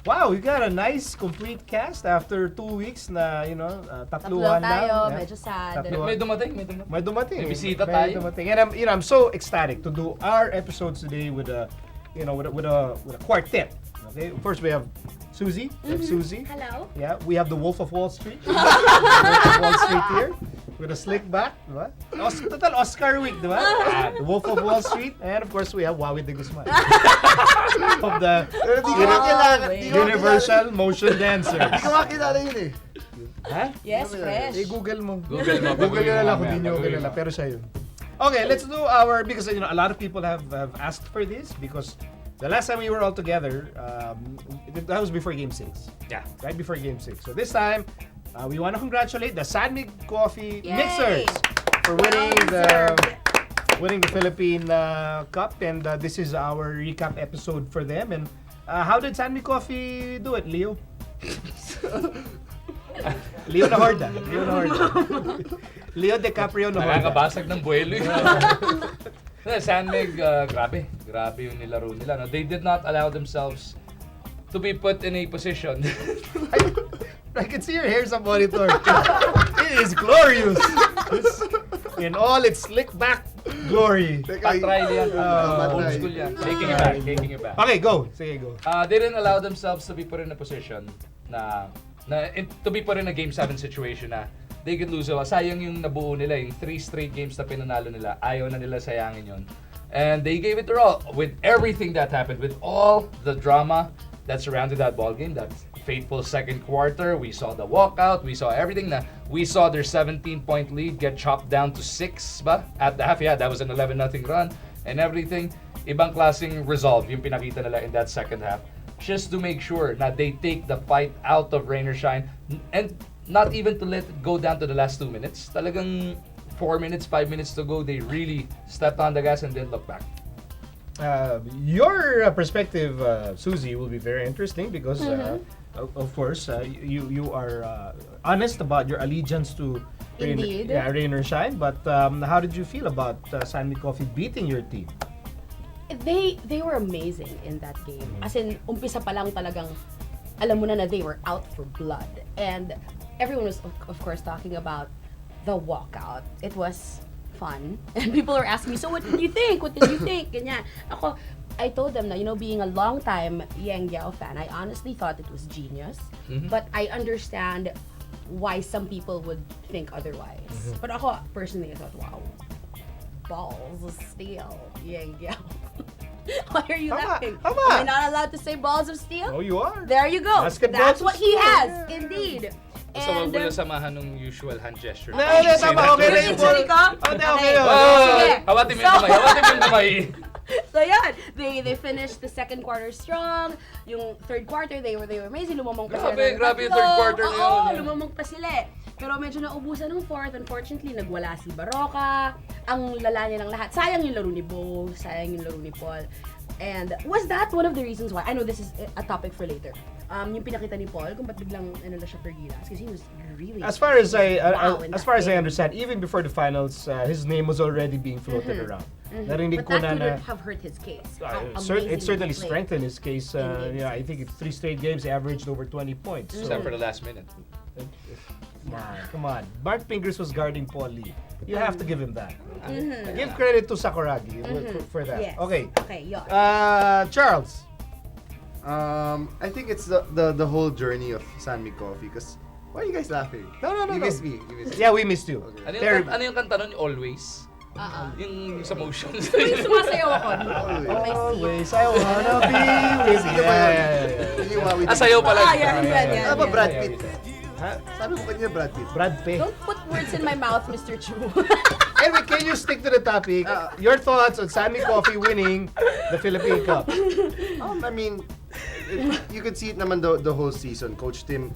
Wow, we got a nice complete cast after 2 weeks na, Tatlo tatluhan tayo, lang. medyo sad. Tatlo. May dumating. May dumating. May bisita May tayo. dumating. And I'm so ecstatic to do our episodes today with a quartet. Okay, first we have Susie. We have Susie. Hello. Yeah, we have the Wolf of Wall Street. Wolf of Wall Street here with a slick back, diba? Total Oscar week, diba? The Wolf of Wall Street, and of course we have Wawi de Guzman of the Universal Motion Dancer. Hindi ko makilala yun eh. Ha? Yes, fresh. Google mo. Google mo. Google nyo na lang kung mamaya, di nyo Google kilala, mo. pero siya yun. Okay, let's do our, because a lot of people have asked for this, because the last time we were all together, that was before Game 6. Yeah. Right before Game 6. So this time, we want to congratulate the Sanmig Coffee Yay! Mixers for winning the Philippine Cup, and this is our recap episode for them. And how did Sanmig Coffee do it, Leo? Leo Nahorda. Leo DiCaprio Nahorda. Nakakabasag ng buwelo yun. Sanmig, grabe. Grabe yung nilaro nila. No? They did not allow themselves to be put in a position. I can see your hair sa monitor. It is glorious. In all its slick back glory. Patry yan. Old patry. school yan. Taking it back. Okay, go. Sige, go. They didn't allow themselves to be put in a position to be put in a Game 7 situation na they could lose. Sayang yung nabuo nila, yung 3 straight games na pinanalo nila. Ayaw na nila sayangin yun. And they gave it their all with everything that happened, with all the drama that surrounded that ball game. That fateful second quarter, we saw the walkout, we saw everything. We saw their 17-point lead get chopped down to 6 ba? At the half. Yeah, that was an 11-0 run and everything. Ibang klaseng resolve yung pinakita nila in that second half, just to make sure that they take the fight out of rain or shine, and not even to let it go down to the last 2 minutes. Talagang 4 minutes, 5 minutes to go, they really stepped on the gas and didn't look back. Your perspective, Susie, will be very interesting because, of course, you are honest about your allegiance to Indeed. Rain or Shine. But how did you feel about Sanmig Coffee beating your team? They were amazing in that game. As in, umpisa pa lang talagang alam mo na they were out for blood. And everyone was, of course, talking about the walkout. It was fun. And people were asking me, so what did you think? What did you think? Ganyan. Ako, I told them na, being a long-time Yang Yao fan, I honestly thought it was genius. But I understand why some people would think otherwise. But ako, personally, I thought, wow, balls of steel, Yang Yao. Why are you laughing? Tama. Am I not allowed to say balls of steel? Oh, you are. There you go. Basketball That's what he has, indeed. Gusto mo na samahan ng usual hand gesture. Tama, okay na yung ball. Tuloy ko? Okay yun. Sige. Hawatin mo yung kamay. So yan, they finished the second quarter strong. Yung third quarter, they were amazing. Lumamang pa sila. Grabe yung third quarter na yun. Oo, Yeah. lumamang pa sila eh. Pero medyo naubusan ng fourth. Unfortunately, nagwala si Baroka. Ang lala niya ng lahat. Sayang yung laro ni Bo. Sayang yung laro ni Paul. And was that one of the reasons why, I know this is a topic for later, yung pinakita ni Paul, kung ba't biglang na siya pergilas? Because he was really As far as I in as that far as I game. understand, even before the finals, his name was already being floated around. Narinig But ko that na wouldn't have hurt his case. How it amazing certainly he played. strengthened his case. In Game I think it's 3 straight games, he averaged over 20 points. So, Except for the last minute. nah, come on. Mark Fingers was guarding Paul Lee. You have to give him that. Give credit to Sakuragi for that. Yes. Okay. Okay, yun. Charles. I think it's the whole journey of Sanmig Coffee. Cause why are you guys laughing? No. You miss me. Yeah, we missed you. Okay. Ano yung kanta nun? Always? Yung sa motions. Tuwing sumasayaw ako. Always. Always, I wanna be with you. Hindi Wawi. Sayaw pala. Yan. Ano ba Brad yan. Pitt? Ha? Sabi mo kanina Brad Pitt. Brad Pitt. Don't put words in my mouth, Mr. Chu. Anyway, can you stick to the topic? Your thoughts on Sanmig Coffee winning the Philippine Cup? I mean, you could see it naman the whole season. Coach Tim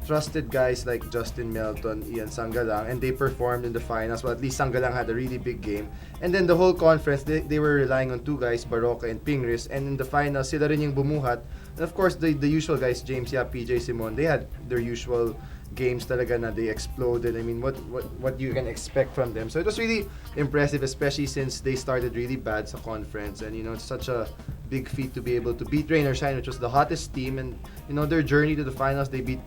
trusted guys like Justin Melton, Ian Sangalang, and they performed in the finals. Well, at least Sangalang had a really big game. And then the whole conference, they were relying on 2 guys, Baroka and Pingris. And in the finals, sila rin yung bumuhat. And of course, the usual guys, James Yap, PJ Simon, they had their usual games talaga na they exploded. I mean, what you can expect from them. So it was really impressive, especially since they started really bad sa conference. And it's such a big feat to be able to beat Rain or Shine, which was the hottest team, and their journey to the finals, they beat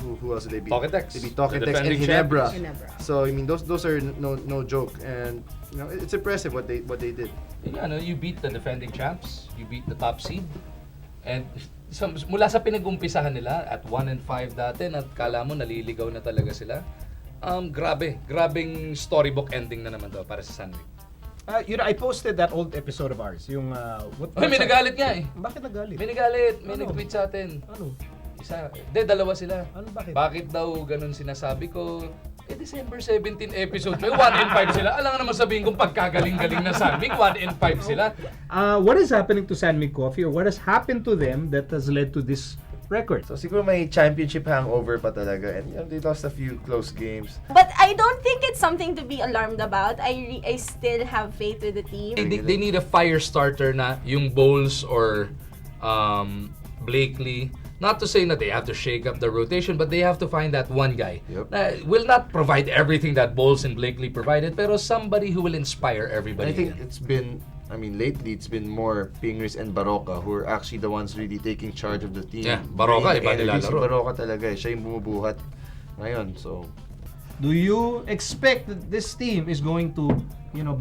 who else did they beat? Togetex. They beat The Togetex and defending Ginebra. champions. So I mean, those are no joke, and it's impressive what they did. You beat the defending champs, you beat the top seed, and mula sa pinag-umpisahan nila at 1-5 dati, at kala mo naliligaw na talaga sila. Grabing storybook ending na naman daw para sa Sunwing. I posted that old episode of ours, yung May nagalit nga eh. Bakit nagalit? May nagalit, may Ano? nag-tweet sa atin. Ano? Dalawa sila. Ano, bakit? Bakit daw ganun sinasabi ko? December 17 episode, may 1-5 sila. Alam nga naman sabihin kung pagkagaling-galing na Sunwing, 1-5 sila. What is happening to San Mig Coffee, or what has happened to them that has led to this record? So siguro may championship hangover pa talaga, and they lost a few close games. But I don't think it's something to be alarmed about. I still have faith with the team. They need a fire starter na yung Bowles or Blakely. Not to say that they have to shake up the rotation, but they have to find that one guy that will not provide everything that Bowles and Blakely provided, pero somebody who will inspire everybody. I think lately it's been more Pingris and Baroka who are actually the ones really taking charge of the team. Yeah, Baroka, iba Energy si nilalaro. Baroka talaga, siya yung bumubuhat ngayon. So, Do you expect that this team is going to,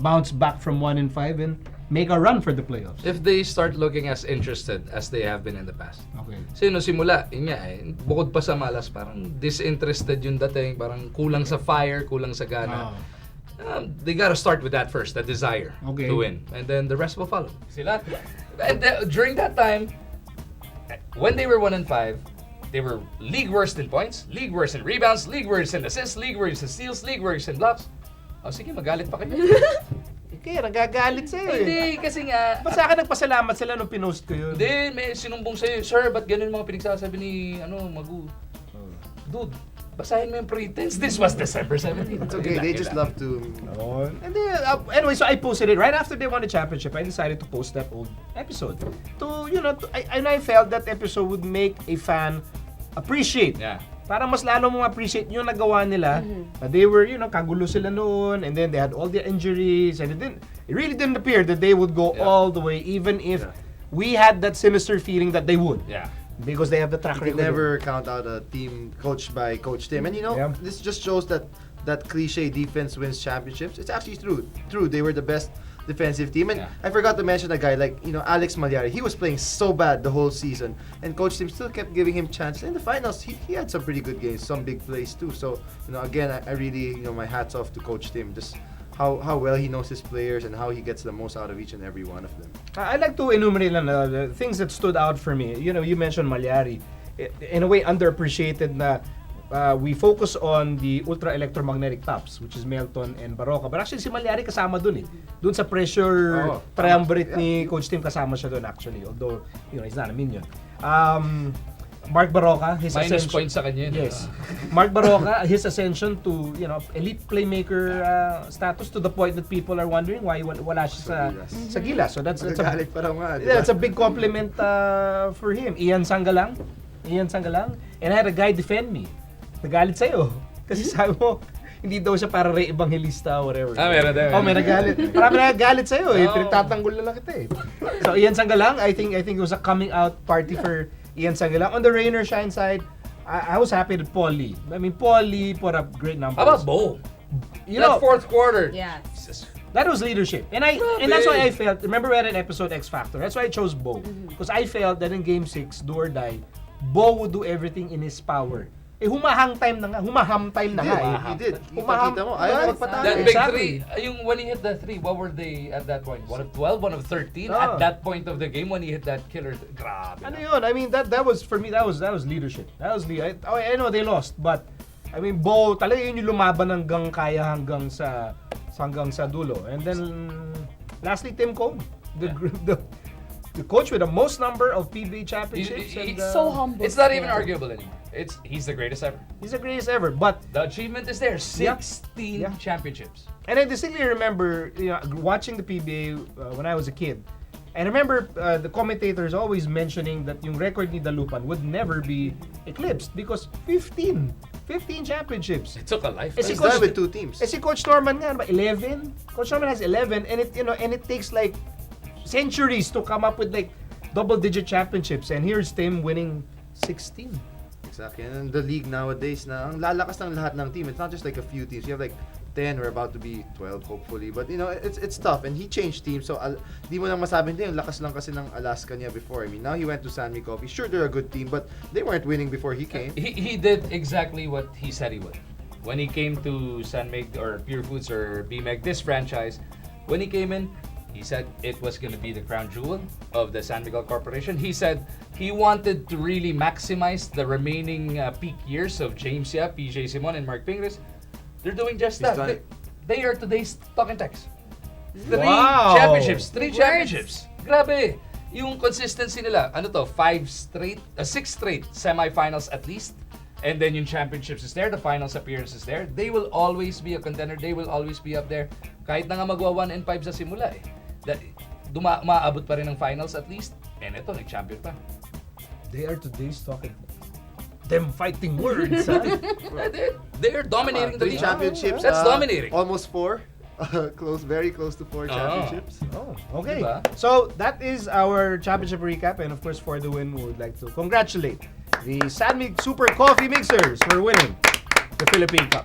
bounce back from 1-5 and make a run for the playoffs? If they start looking as interested as they have been in the past. Okay. Simula, bukod pa sa malas, parang disinterested yung dating, parang kulang sa fire, kulang sa gana. They gotta start with that first, the desire to win. And then the rest will follow. Sila. And during that time, when they were 1-5, they were league worst in points, league worst in rebounds, league worst in assists, league worst in steals, league worst in blocks. Sige, magalit pa kayo. Kaya nagagalit sa'yo eh. Hindi, kasi nga... Ba't sa akin nagpasalamat sila nung pinost ko yun? Hindi, may sinumbong sa'yo, sir, ba't ganun mga pinagsasabi ni, Magu? Dude, basahin mo yung pretense. This was December 17. it's okay. They just love to. And then, anyway, so I posted it right after they won the championship. I decided to post that old episode I felt that episode would make a fan appreciate. Yeah. Para mas lalo mong appreciate yung nagawa nila. They were, kagulo sila noon, and then they had all their injuries, and it really didn't appear that they would go all the way, even if we had that sinister feeling that they would. Yeah. Because they have the track You can record. never count out a team coached by Coach Tim. And this just shows that cliche defense wins championships. It's actually true. They were the best defensive team. And I forgot to mention a guy like, Alex Malyari. He was playing so bad the whole season, and Coach Tim still kept giving him chances. In the finals, he had some pretty good games, some big plays too. So, again, I really, my hats off to Coach Tim. Just how well he knows his players and how he gets the most out of each and every one of them. I'd like to enumerate the things that stood out for me. You mentioned Malyari. In a way, underappreciated na we focus on the ultra electromagnetic tops, which is Melton and Baroka. But actually, si Malyari kasama dun eh. Dun sa pressure triumvirate ni Coach Tim, kasama siya dun actually. Although, he's not a minion. Mark Baroka, his Minus ascension. point sa kanya yun. Yes. Mark Baroka, his ascension to, elite playmaker status, to the point that people are wondering why wala siya sa Gilas. So that's a Magagalit pa raw nga, di ba? that's a big compliment for him. Ian Sangalang. And I had a guy defend me. Nagalit sa'yo. Kasi sabi mo, hindi daw siya para Ray Evangelista or whatever. Meron din. May nagalit. Marami nagalit sa'yo eh. Pinagtatanggol na lang kita eh. So Ian Sangalang, I think it was a coming out party for Ian Sangalang. On the rain or shine side, I was happy that Paul Lee. I mean, Paul Lee put up great numbers. How about Bo? That fourth quarter. Yeah. That was leadership. And that's why I felt, remember we had an episode X Factor. That's why I chose Bo. Because I felt that in Game 6, do or die, Bo would do everything in his power. Humaham time na nga He did. Ipakita mo. Ayaw na magpatalo. That big Exactly. three. When he hit that three, what were they at that point? One of 12, one of 13 at that point of the game when he hit that killer. Grabe. Ano yun? I mean, that was, for me, that was leadership. I know they lost, but, I mean, Bo, talaga yun yung lumaban hanggang sa dulo. And then, lastly, Tim Cone. The coach with the most number of PBA championships. He's so humble. It's not even arguable anymore. He's the greatest ever. He's the greatest ever, but The achievement is there. 16 championships. and I distinctly remember watching the PBA when I was a kid. And I remember the commentators always mentioning that yung record ni Dalupan would never be eclipsed because 15 championships. It took a life. Eh, si He's Coach- done with 2 teams. Si Coach Norman nga, 11? Coach Norman has 11 and it takes like centuries to come up with like double-digit championships, and here's Tim winning 16. Exactly. And the league nowadays na ang lalakas ng lahat ng team. It's not just like a few teams. You have like 10, we're about to be 12 hopefully. But you know, it's tough, and he changed teams. So di mo lang masabi din, yung lakas lang kasi ng Alaska niya before. I mean, now he went to San Miguel Coffee. Sure, they're a good team, but they weren't winning before he came. He did exactly what he said he would. When he came to San Mig or Pure Foods or BMEG, this franchise, when he came in, he said it was going to be the crown jewel of the San Miguel Corporation. He said he wanted to really maximize the remaining peak years of James Yap, PJ Simon, and Mark Pingres. They're doing just that. They are today's talking text. Three Wow. championships. Three Words. championships. Grabe. Yung consistency nila, ano to, 6 straight semifinals at least. And then yung championships is there, the finals appearance is there. They will always be a contender. They will always be up there. Kahit na nga magwa 1-5 sa simula eh. Umaabot pa rin ng finals at least. And ito, nag-champion pa. They are today's talking. Them fighting words, huh? They're dominating the 3 league. championships. That's dominating. Almost 4. Very close to 4 championships. Oh, okay. Diba? So that is our championship recap, and of course, for the win, we would like to congratulate the San Mig Super Coffee Mixers for winning the Philippine Cup.